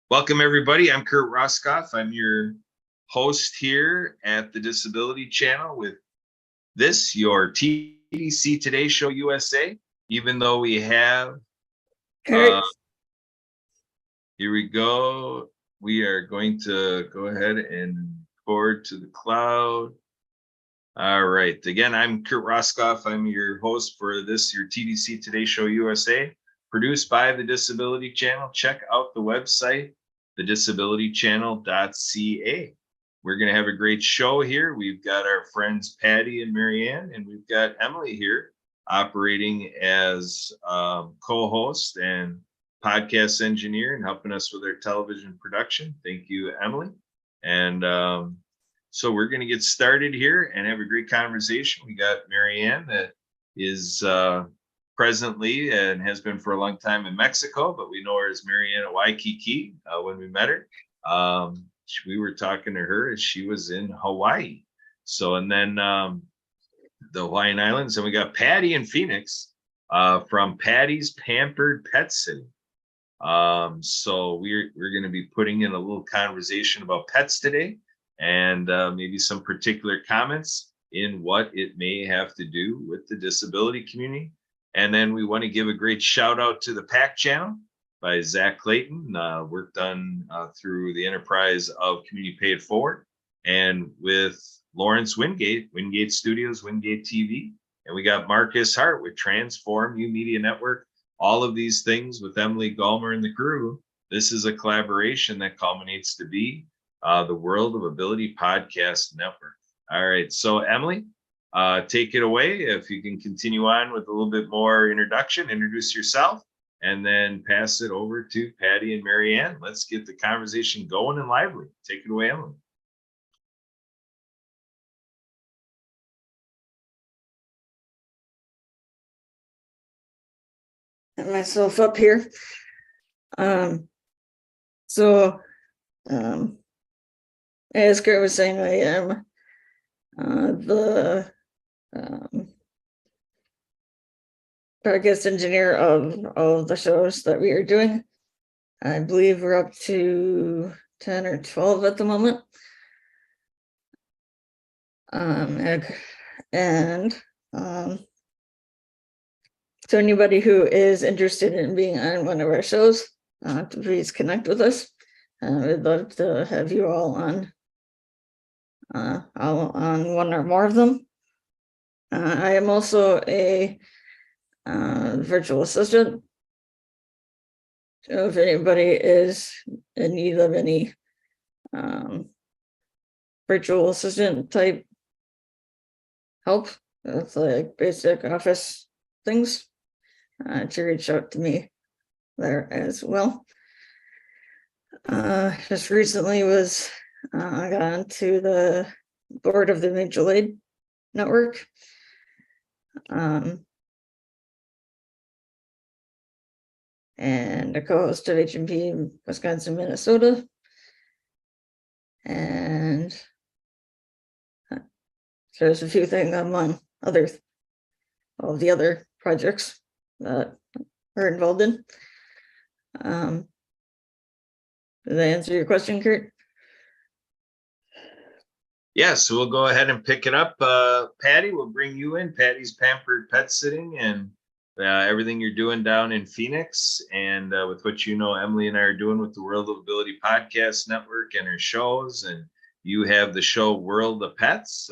Welcome, everybody. I'm Kurt Roskoff. I'm your host here at the Disability Channel with this, your TDC Today Show USA. Even though we have, Kurt. Here we go. We are going to go ahead and forward to the cloud. All right. Again, I'm Kurt Roskoff. I'm your host for this, your TDC Today Show USA, produced by the Disability Channel. Check out the website, thedisabilitychannel.ca. We're going to have a great show here. We've got our friends Patty and Marianne, and we've got Emily here operating as co-host and podcast engineer and helping us with our television production. Thank you, Emily. And so we're going to get started here and have a great conversation. We got Marianne that is presently and has been for a long time in Mexico, but we know her as Marianne at Waikiki when we met her. We were talking to her as she was in Hawaii. So, and then the Hawaiian Islands, and we got Patty in Phoenix from Patty's Pampered Pet Sitting. So we're going to be putting in a little conversation about pets today, and maybe some particular comments in what it may have to do with the disability community. And then we want to give a great shout out to the PAC channel by Zach Clayton, work done through the enterprise of Community Pay It Forward, and with Lawrence Wingate Studios, Wingate TV. And we got Marcus Hart with Transform U Media Network. All of these things with Emily Gallmer and the crew. This is a collaboration that culminates to be the World of Ability Podcast Network. All right, so Emily, take it away. If you can continue on with a little bit more introduction, introduce yourself, and then pass it over to Patty and Marianne. Let's get the conversation going and lively. Take it away, Emily. Get myself up here. As Kurt was saying, I am the podcast engineer of all of the shows that we are doing. I believe we're up to 10 or 12 at the moment. So anybody who is interested in being on one of our shows, please connect with us. We'd love to have you all on one or more of them. I am also a virtual assistant. So if anybody is in need of any virtual assistant type help, that's like basic office things, to reach out to me there as well. Just recently I got onto the board of the Mutual Aid Network. And a co-host of HMP Wisconsin, Minnesota. And there's a few things I'm on all the other projects that we're involved in. Did I answer your question, Kurt? Yes, we'll go ahead and pick it up. Patty, we'll bring you in. Patty's Pampered Pet Sitting and everything you're doing down in Phoenix, and with what you know Emily and I are doing with the World of Ability Podcast Network and her shows, and you have the show World of Pets.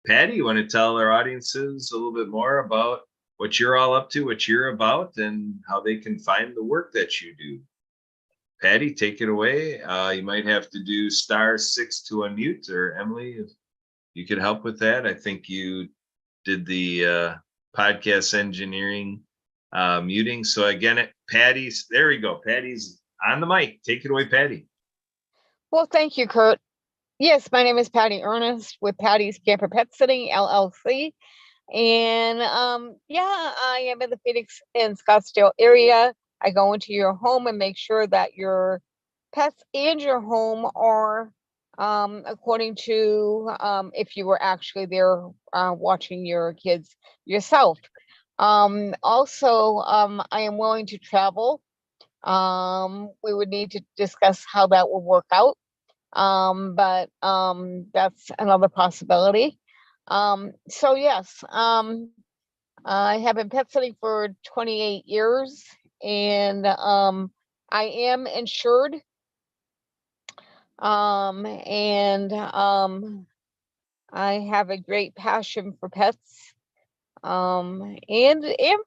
Patty, you want to tell our audiences a little bit more about what you're all up to, what you're about, and how they can find the work that you do? Patty, take it away. You might have to do *6 to unmute, or Emily, if you could help with that. I think you did the podcast engineering muting. So again, Patty's, there we go. Patty's on the mic. Take it away, Patty. Well, thank you, Kurt. Yes, my name is Patty Ernest with Patty's Pampered Pet Sitting, LLC. And I am in the Phoenix and Scottsdale area. I go into your home and make sure that your pets and your home are according to if you were actually there watching your kids yourself. Also, I am willing to travel We would need to discuss how that will work out. But that's another possibility. So yes, I have been pet sitting for 28 years, and I am insured. And I have a great passion for pets, and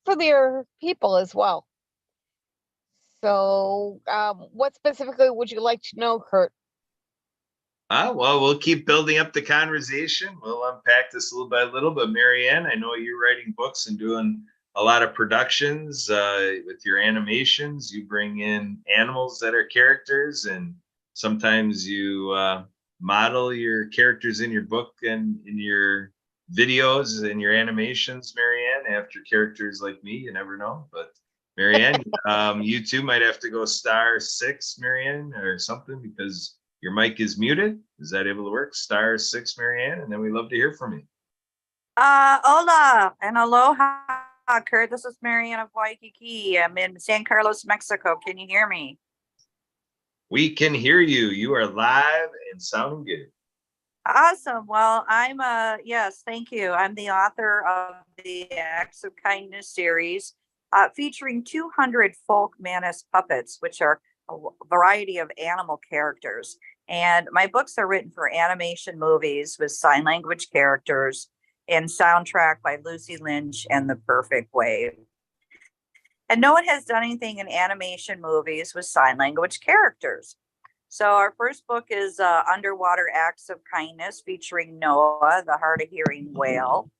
for their people as well. So, what specifically would you like to know, Kurt? Well, we'll keep building up the conversation. We'll unpack this little by little. But Marianne, I know you're writing books and doing a lot of productions with your animations. You bring in animals that are characters, and sometimes you model your characters in your book and in your videos and your animations, Marianne, after characters like me. You never know. But Marianne, you too might have to go *6, Marianne, or something, because your mic is muted. Is that able to work? *6, Marianne, and then we love to hear from you. Hola and aloha, Kurt. This is Marianne of Waikiki. I'm in San Carlos, Mexico. Can you hear me? We can hear you. You are live and sounding good. Awesome. Well, yes, thank you. I'm the author of the Acts of Kindness series, featuring 200 folk manus puppets, which are a variety of animal characters. And my books are written for animation movies with sign language characters and soundtrack by Lucy Lynch and The Perfect Wave. And no one has done anything in animation movies with sign language characters. So our first book is Underwater Acts of Kindness, featuring Noah, the hard-of-hearing whale.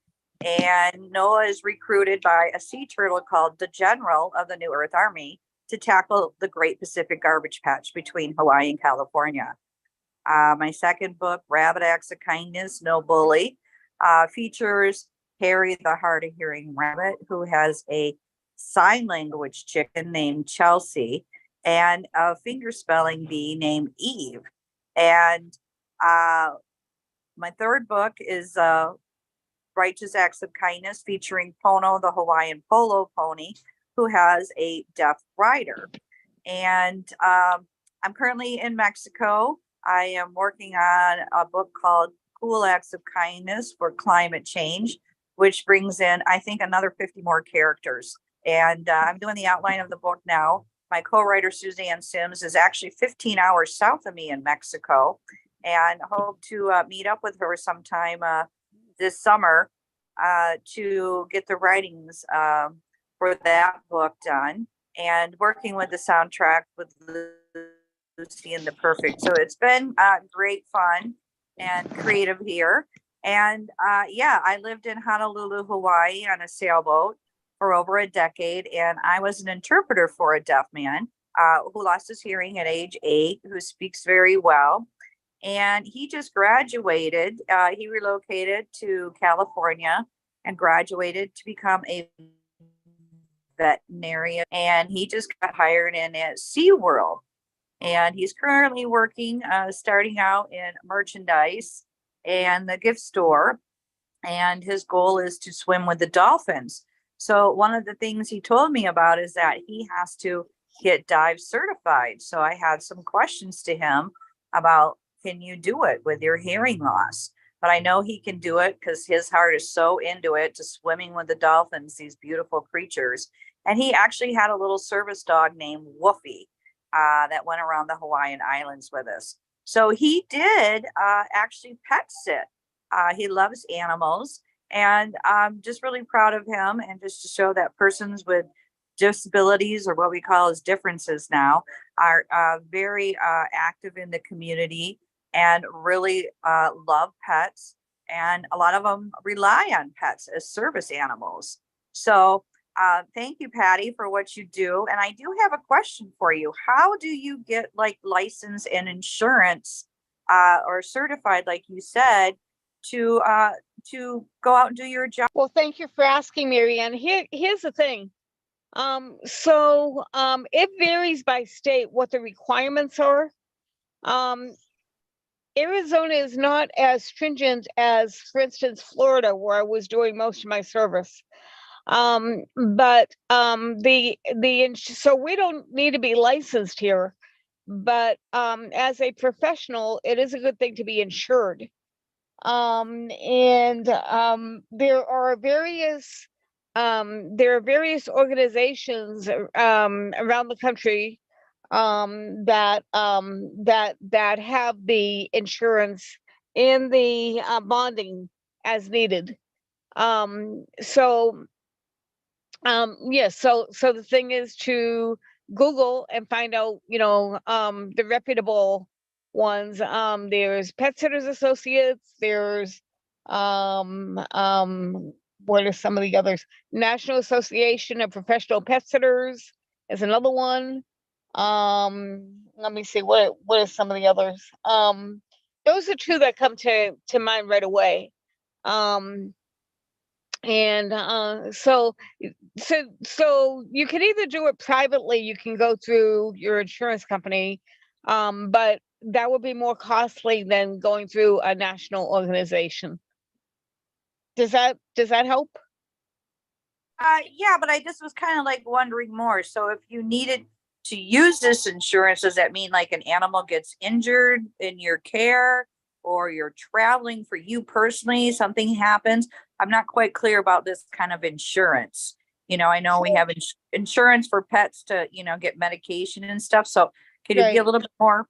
And Noah is recruited by a sea turtle called the General of the New Earth Army to tackle the Great Pacific Garbage Patch between Hawaii and California. My second book, Rabbit Acts of Kindness, No Bully, features Harry, the hard-of-hearing rabbit, who has a sign language chicken named Chelsea and a fingerspelling bee named Eve. And my third book is Righteous Acts of Kindness, featuring Pono, the Hawaiian polo pony, who has a deaf rider. And I'm currently in Mexico. I am working on a book called Cool Acts of Kindness for Climate Change, which brings in, I think, another 50 more characters. And I'm doing the outline of the book now. My co-writer, Suzanne Sims, is actually 15 hours south of me in Mexico, and hope to meet up with her sometime this summer to get the writings for that book done, and working with the soundtrack with Lucy and The Perfect. So it's been great fun and creative here. And I lived in Honolulu, Hawaii on a sailboat for over a decade, and I was an interpreter for a deaf man who lost his hearing at age 8, who speaks very well. And he just graduated. He relocated to California and graduated to become a veterinarian. And he just got hired in at SeaWorld. And he's currently working, starting out in merchandise and the gift store. And his goal is to swim with the dolphins. So one of the things he told me about is that he has to get dive certified. So I had some questions to him about, can you do it with your hearing loss? But I know he can do it because his heart is so into it, to swimming with the dolphins, these beautiful creatures. And he actually had a little service dog named Woofy that went around the Hawaiian Islands with us. So he did actually pet sit. He loves animals, and I'm just really proud of him. And just to show that persons with disabilities, or what we call as differences now, are very active in the community and really love pets. And a lot of them rely on pets as service animals. So thank you, Patty, for what you do. And I do have a question for you. How do you get like license and insurance or certified, like you said, to go out and do your job? Well, thank you for asking, Marianne. Here's the thing. It varies by state what the requirements are. Arizona is not as stringent as, for instance, Florida, where I was doing most of my service. So we don't need to be licensed here, but as a professional, it is a good thing to be insured. There are various organizations around the country that have the insurance and the bonding as needed. Yes, so the thing is to Google and find out, the reputable ones. There's Pet Sitters Associates, there's what are some of the others? National Association of Professional Pet Sitters is another one. Let me see, what are some of the others? Those are two that come to mind right away. So you can either do it privately, you can go through your insurance company, but that would be more costly than going through a national organization. Does that help? Yeah, but I just was kind of like wondering more. So if you needed to use this insurance, does that mean like an animal gets injured in your care, or you're traveling for you personally, something happens? I'm not quite clear about this kind of insurance. I know we have insurance for pets to, get medication and stuff. So could you be a little bit more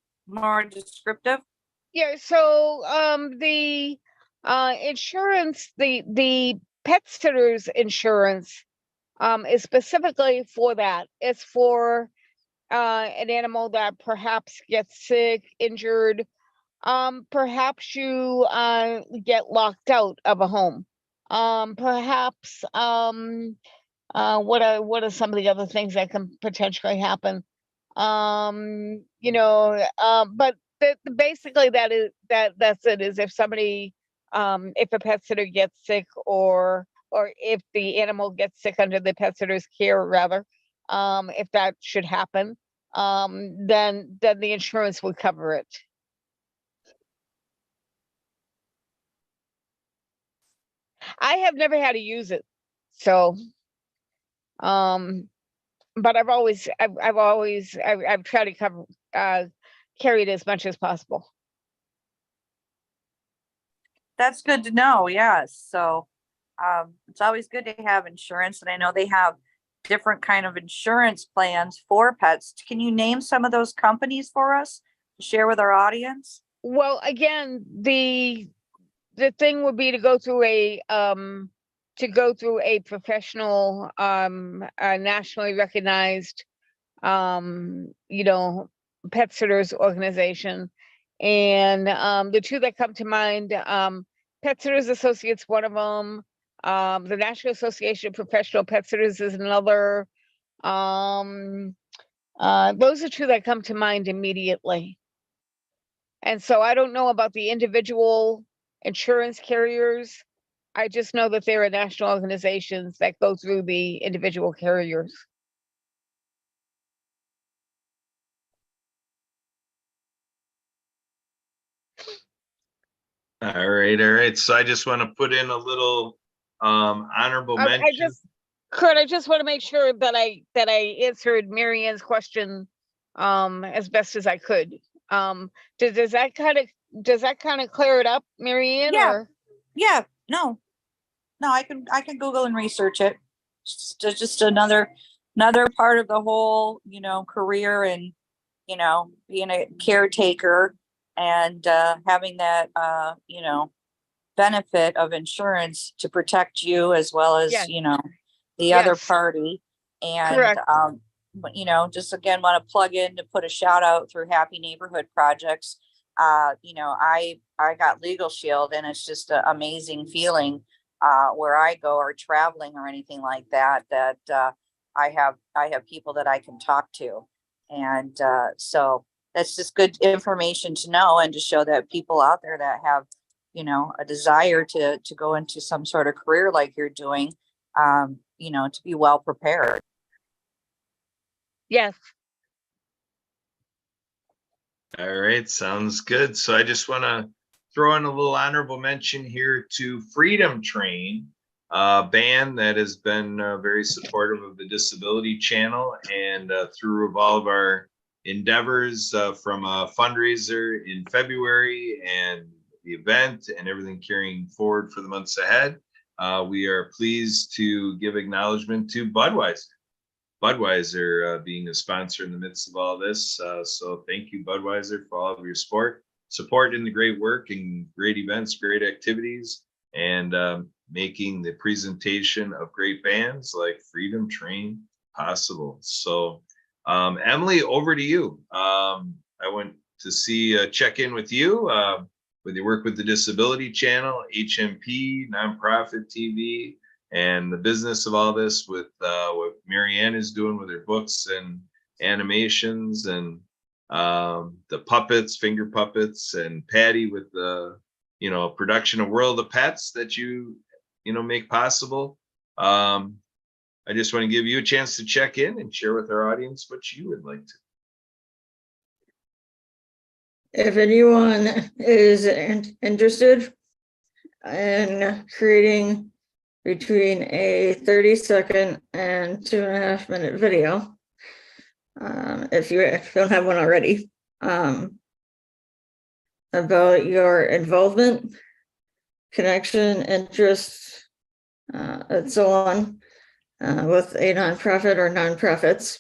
descriptive? Yeah, so the insurance, the pet sitters insurance is specifically for that. It's for an animal that perhaps gets sick, injured, perhaps you get locked out of a home. Perhaps what are some of the other things that can potentially happen? But basically that's it. Is if somebody, if a pet sitter gets sick, or if the animal gets sick under the pet sitter's care, rather, if that should happen, then the insurance would cover it. I have never had to use it, so but I've tried to carry it as much as possible. That's good to know. Yes. So it's always good to have insurance, and I know they have different kind of insurance plans for pets. Can you name some of those companies for us to share with our audience? Well, again, the thing would be to go through a professional, nationally recognized, pet sitters organization. And the two that come to mind, Pet Sitters Associates, one of them, the National Association of Professional Pet Sitters is another. Those are two that come to mind immediately. And so I don't know about the individual insurance carriers. I just know that there are national organizations that go through the individual carriers. All right. So I just want to put in a little honorable mention. Kurt, I just want to make sure that I answered Marianne's question as best as I could. Does that kind of clear it up, Marianne? Yeah. Or? Yeah. No, I can Google and research it. Just another part of the whole, career, and, being a caretaker, and having that, benefit of insurance to protect you as well as, Yes. the other party. And, correct. Just again, want to plug in to put a shout out through Happy Neighborhood Projects. I got Legal Shield, and it's just an amazing feeling where I go, or traveling or anything like that, I have people that I can talk to. And so that's just good information to know, and to show that people out there that have, a desire to go into some sort of career like you're doing, to be well prepared. Yes. All right, sounds good. So I just want to throw in a little honorable mention here to Freedom Train. band that has been very supportive of the Disability Channel and through all of our endeavors from a fundraiser in February and the event and everything carrying forward for the months ahead. We are pleased to give acknowledgement to Budweiser. Budweiser being a sponsor in the midst of all this. So thank you, Budweiser, for all of your support in the great work and great events, great activities, and making the presentation of great bands like Freedom Train possible. So Emily, over to you. I went to check in with you with your work with the Disability Channel, HMP, nonprofit TV, and the business of all this with what Marianne is doing with her books and animations and the puppets, finger puppets, and Patty with the production of World of Pets that you make possible. I just want to give you a chance to check in and share with our audience what you would like to. If anyone is interested in creating between a 30-second and 2.5 minute video, if you don't have one already, about your involvement, connection, interest, and so on, with a nonprofit or nonprofits,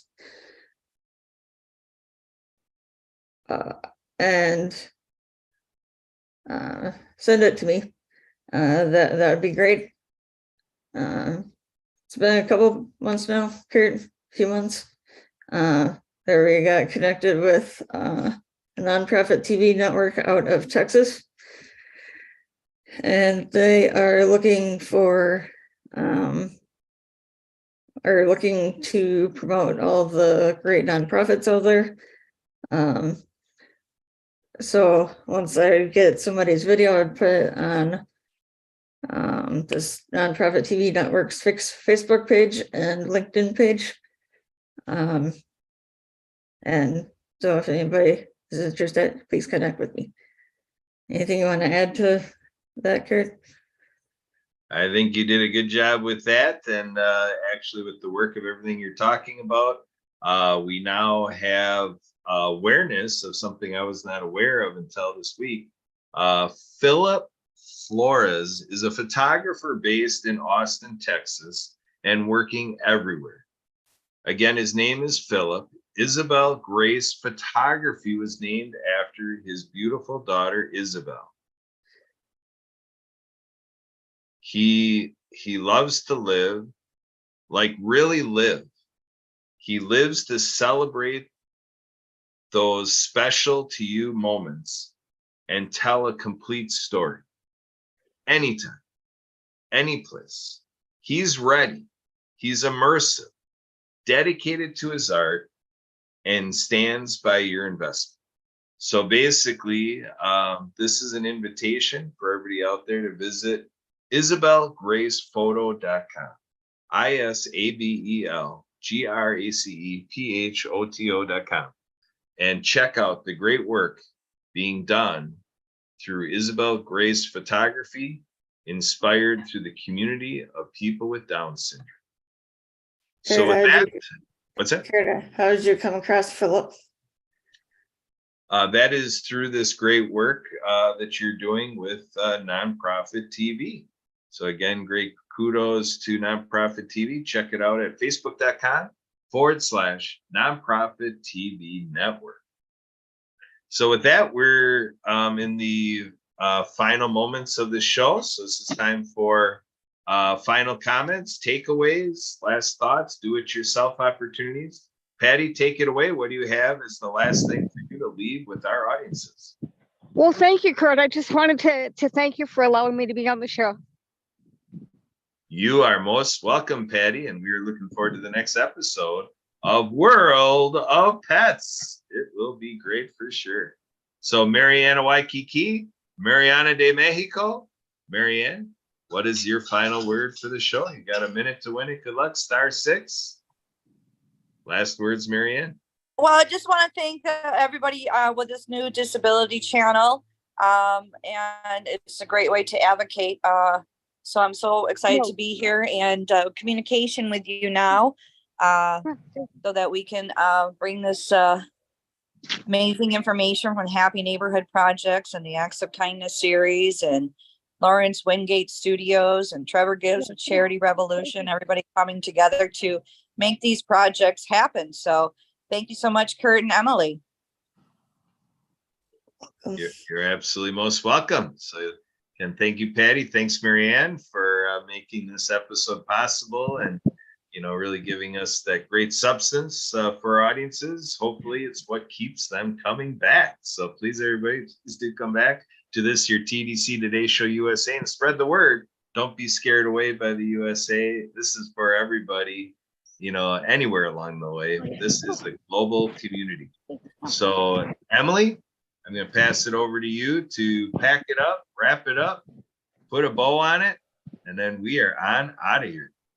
and send it to me. That would be great. It's been a couple months now, Kurt, a few months. There we got connected with a nonprofit TV network out of Texas, and they are looking to promote all the great nonprofits out there. So once I get somebody's video, I'd put it on this nonprofit TV network's Facebook page and LinkedIn page. And so if anybody is interested, please connect with me. Anything you want to add to that, Kurt? I think you did a good job with that, and actually with the work of everything you're talking about, we now have awareness of something I was not aware of until this week. Philip Flores is a photographer based in Austin, Texas, and working everywhere. Again, his name is Philip. Isabel Grace Photography was named after his beautiful daughter, Isabel. He loves to live, like really live. He lives to celebrate those special to you moments and tell a complete story. Anytime, any place. He's ready. He's immersive, dedicated to his art, and stands by your investment. So basically, this is an invitation for everybody out there to visit IsabelGracePhoto.com, IsabelGracephoto.com, and check out the great work being done through Isabel Grace Photography, inspired through the community of people with Down syndrome. So with that, what's that? How did you come across Philip? That is through this great work that you're doing with nonprofit TV. So again, great kudos to nonprofit TV. Check it out at facebook.com/nonprofit TV network. So with that, we're in the final moments of the show. So this is time for final comments, takeaways, last thoughts, do-it-yourself opportunities. Patty, take it away. What do you have as the last thing for you to leave with our audiences? Well, thank you, Kurt. I just wanted to thank you for allowing me to be on the show. You are most welcome, Patty, and we are looking forward to the next episode of World of Pets. It will be great for sure. So Mariana Waikiki, Mariana de Mexico. Marianne, what is your final word for the show? You got a minute to win it. Good luck. *6. Last words, Marianne. Well, I just want to thank everybody with this new disability channel. And it's a great way to advocate So I'm so excited to be here and communication with you now so that we can bring this amazing information from Happy Neighborhood Projects and the Acts of Kindness series and Lawrence Wingate Studios and Trevor Gibbs of Charity Revolution, everybody coming together to make these projects happen. So thank you so much, Kurt and Emily. You're absolutely most welcome. So, and thank you, Patty. Thanks, Marianne, for making this episode possible and, you know, really giving us that great substance for our audiences. Hopefully it's what keeps them coming back. So please, everybody, please do come back to this, your TDC Today Show USA, and spread the word. Don't be scared away by the USA. This is for everybody, you know, anywhere along the way. This is a global community. So, Emily, I'm going to pass it over to you to pack it up, wrap it up, put a bow on it, and then we are on out of here.